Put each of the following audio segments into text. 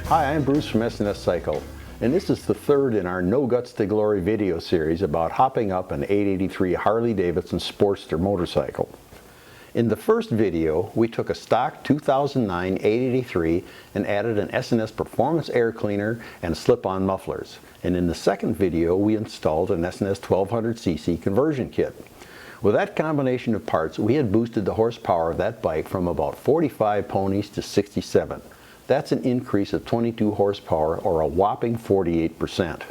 Hi, I'm Bruce from S&S Cycle, and this is the third in our No Guts to Glory video series about hopping up an 883 Harley-Davidson Sportster motorcycle. In the first video, we took a stock 2009 883 and added an S&S Performance air cleaner and slip-on mufflers. And in the second video, we installed an S&S 1200cc conversion kit. With that combination of parts, we had boosted the horsepower of that bike from about 45 ponies to 67. That's an increase of 22 horsepower, or a whopping 48%.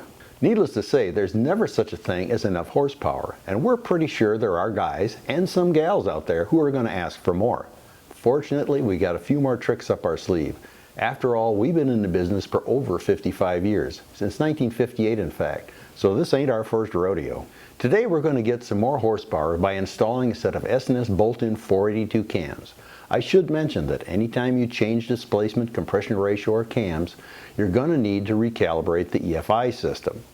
Needless to say, there's never such a thing as enough horsepower, and we're pretty sure there are guys and some gals out there who are going to ask for more. Fortunately, we got a few more tricks up our sleeve. After all, we've been in the business for over 55 years, since 1958 in fact, so this ain't our first rodeo. Today we're going to get some more horsepower by installing a set of S&S Bolton 482 cams. I should mention that anytime you change displacement, compression ratio, or cams, you're going to need to recalibrate the EFI system.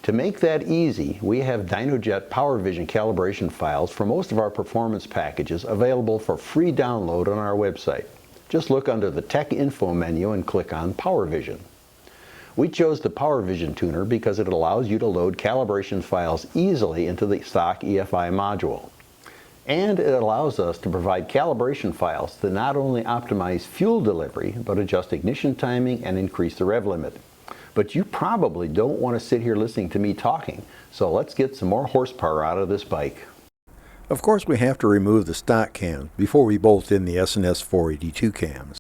To make that easy, we have DynoJet PowerVision calibration files for most of our performance packages available for free download on our website. Just look under the Tech Info menu and click on PowerVision. We chose the PowerVision tuner because it allows you to load calibration files easily into the stock EFI module. And it allows us to provide calibration files that not only optimize fuel delivery, but adjust ignition timing and increase the rev limit. But you probably don't want to sit here listening to me talking, so let's get some more horsepower out of this bike. Of course, we have to remove the stock cams before we bolt in the S&S 482 cams.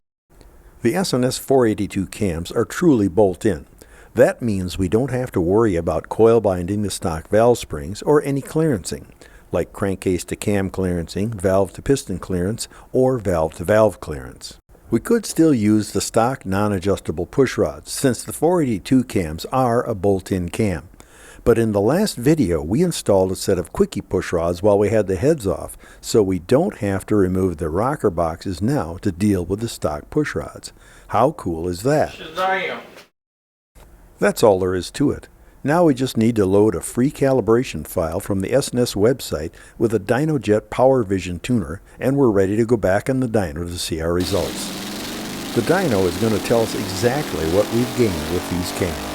The S&S 482 cams are truly bolt-in. That means we don't have to worry about coil binding the stock valve springs or any clearancing, like crankcase to cam clearancing, valve to piston clearance, or valve to valve clearance. We could still use the stock non-adjustable push rods, since the 482 cams are a bolt-in cam. But in the last video, we installed a set of quickie push rods while we had the heads off, so we don't have to remove the rocker boxes now to deal with the stock push rods. How cool is that? Shazam! That's all there is to it. Now we just need to load a free calibration file from the S&S website with a DynoJet PowerVision tuner, and we're ready to go back on the dyno to see our results. The dyno is going to tell us exactly what we've gained with these cams.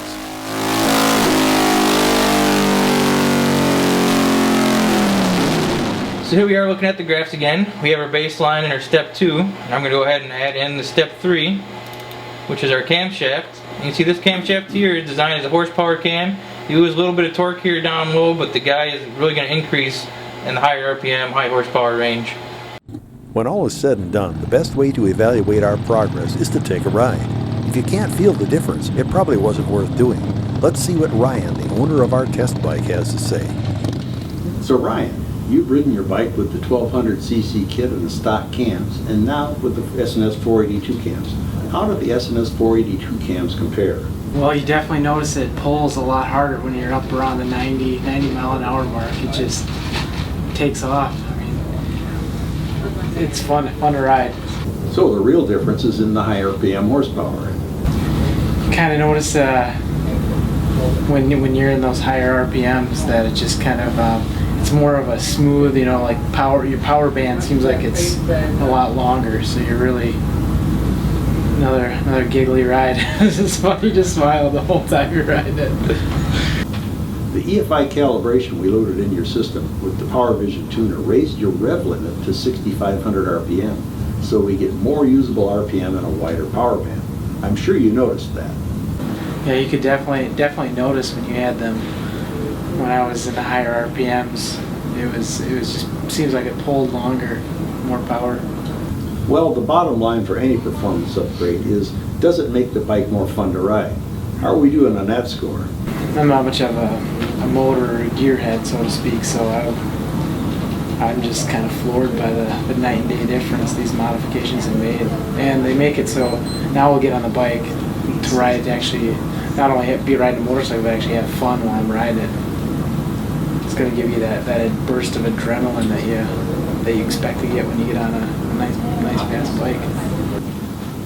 So here we are looking at the graphs again. We have our baseline and our step 2. And I'm going to go ahead and add in the step 3, which is our camshaft. You can see this camshaft here is designed as a horsepower cam. You lose a little bit of torque here down low, but the guy is really going to increase in the higher RPM, high horsepower range. When all is said and done, the best way to evaluate our progress is to take a ride. If you can't feel the difference, it probably wasn't worth doing. Let's see what Ryan, the owner of our test bike, has to say. So Ryan, you've ridden your bike with the 1200cc kit and the stock cams, and now with the S&S 482 cams. How do the S&S 482 cams compare? Well, you definitely notice it pulls a lot harder when you're up around the 90 mile an hour mark. It just takes off. I mean, it's fun to ride. So the real difference is in the high RPM horsepower. Kind of notice when you're in those higher RPMs that it just kind of it's more of a smooth, you know, like your power band seems like it's a lot longer, so you're really another giggly ride. It's funny to smile the whole time you're riding it. The EFI calibration we loaded in your system with the PowerVision tuner raised your rev limit to 6,500 RPM, so we get more usable RPM and a wider power band. I'm sure you noticed that. Yeah, you could definitely notice when you had them. When I was in the higher RPMs, it was just seems like it pulled longer, more power. Well, the bottom line for any performance upgrade is, does it make the bike more fun to ride? How are we doing on that score? I'm not much of a motor or gearhead, so to speak, so I'm just kind of floored by the night and day difference these modifications have made. And they make it so now we'll get on the bike to ride, to actually not only be riding a motorcycle, but actually have fun while I'm riding it. It's going to give you that burst of adrenaline that you expect to get when you get on a nice fast bike.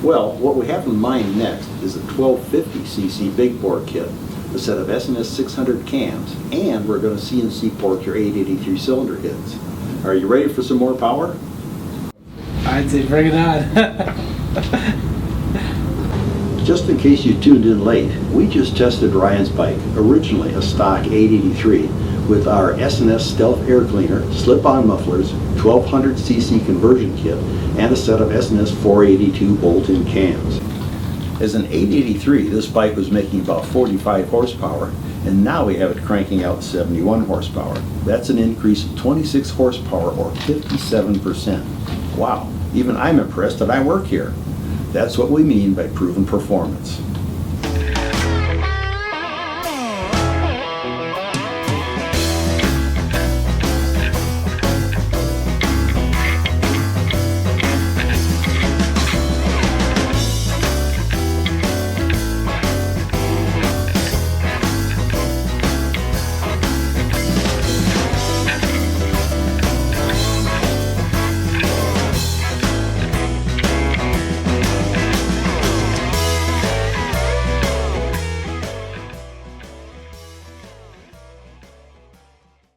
Well, what we have in mind next is a 1250cc big bore kit, a set of S&S 600 cams, and we're going to CNC port your 883 cylinder heads. Are you ready for some more power? I'd say bring it on. Just in case you tuned in late, we just tested Ryan's bike, originally a stock 883, with our S&S Stealth air cleaner, slip-on mufflers, 1200cc conversion kit, and a set of S&S 482 bolt-in cams. As an 883, this bike was making about 45 horsepower, and now we have it cranking out 71 horsepower. That's an increase of 26 horsepower or 57%. Wow, even I'm impressed that I work here. That's what we mean by proven performance.